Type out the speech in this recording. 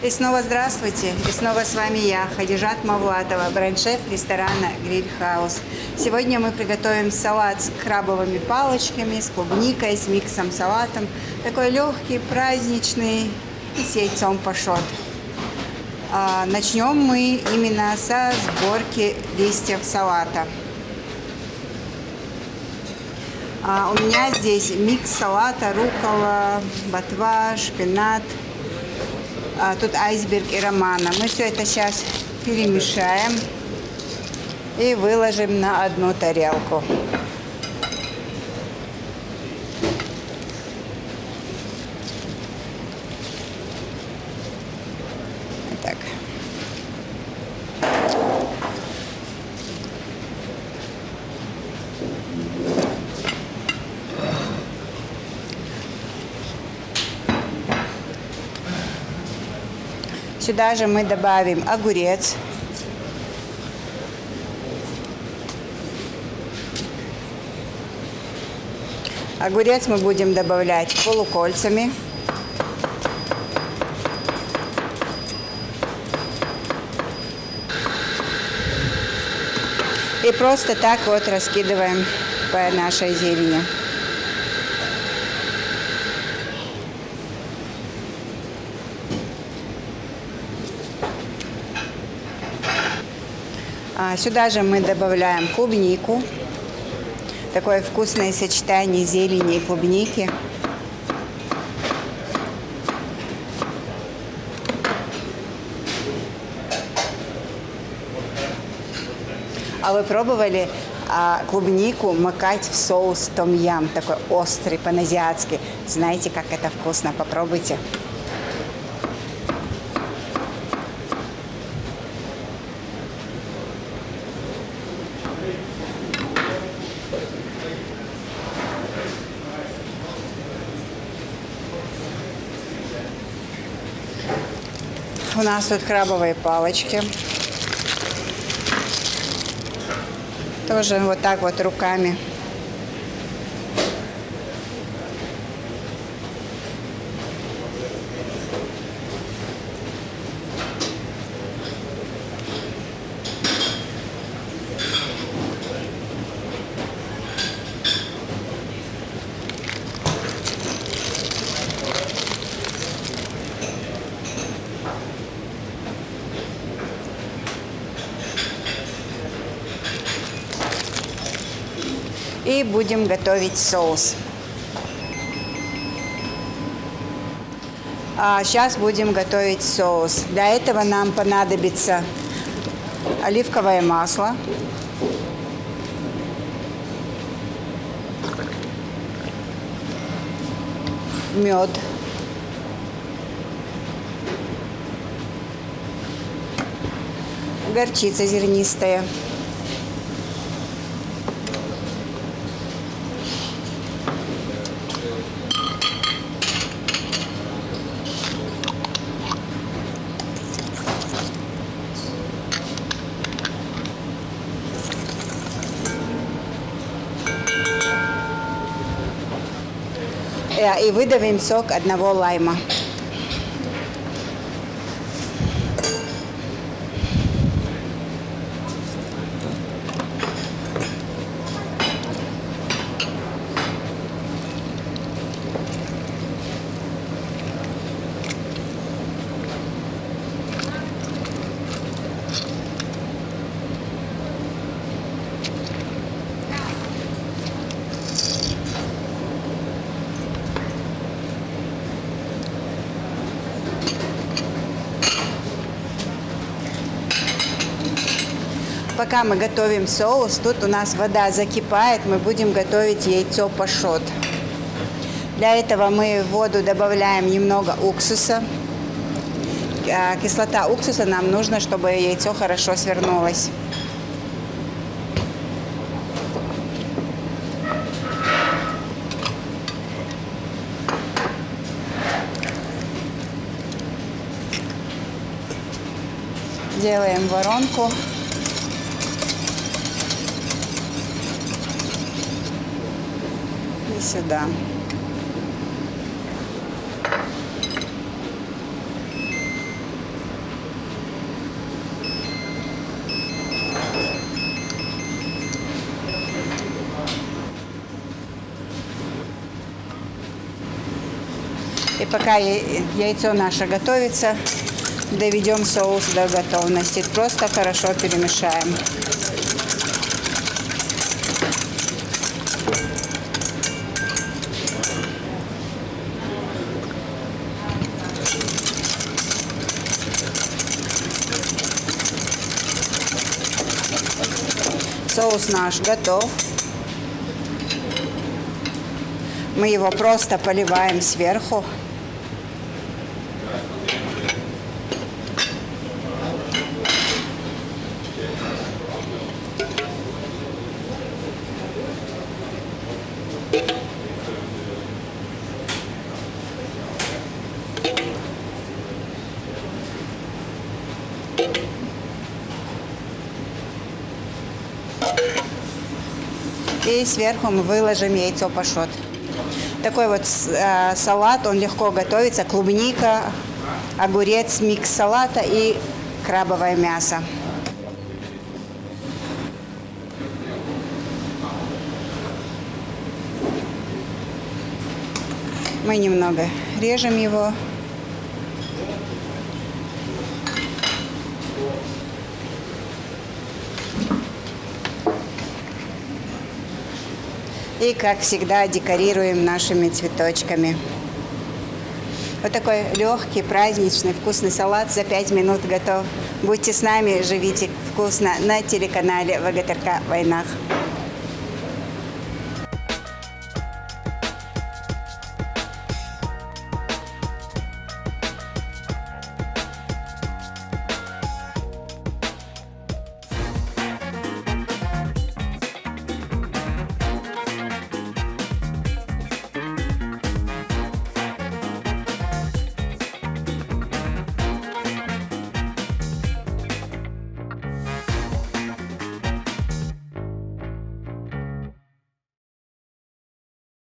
И снова здравствуйте, и снова с вами я, Хадижат Мавлатова, бренд-шеф ресторана Гриль Хаус. Сегодня мы приготовим салат с крабовыми палочками, с клубникой, с миксом салатом. Такой легкий, праздничный, и с яйцом пашот. Начнем мы именно со сборки листьев салата. У меня здесь микс салата, руккола, ботва, шпинат. Тут айсберг и романа. Мы все это сейчас перемешаем и выложим на одну тарелку. Так. Сюда же мы добавим огурец. Огурец мы будем добавлять полукольцами. И просто так вот раскидываем по нашей зелени. Сюда же мы добавляем клубнику. Такое вкусное сочетание зелени и клубники. А вы пробовали клубнику макать в соус том-ям, такой острый, по-азиатски? Знаете, как это вкусно? Попробуйте. У нас тут крабовые палочки. Тоже вот так вот руками. И будем готовить соус. Сейчас будем готовить соус. Для этого нам понадобится оливковое масло, мед, горчица зернистая, и выдавим сок одного лайма. Пока мы готовим соус, тут у нас вода закипает, мы будем готовить яйцо пашот. Для этого мы в воду добавляем немного уксуса. Кислота уксуса нам нужно, чтобы яйцо хорошо свернулось. Делаем воронку. И сюда. И пока яйцо наше готовится, доведем соус до готовности. Просто хорошо перемешаем. Соус наш готов. Мы его просто поливаем сверху. И сверху мы выложим яйцо пашот. Такой вот салат, он легко готовится. Клубника, огурец, микс салата и крабовое мясо. Мы немного режем его. И, как всегда, декорируем нашими цветочками. Вот такой легкий, праздничный, вкусный салат за 5 минут готов. Будьте с нами, живите вкусно на телеканале ВГТРК «Войнах».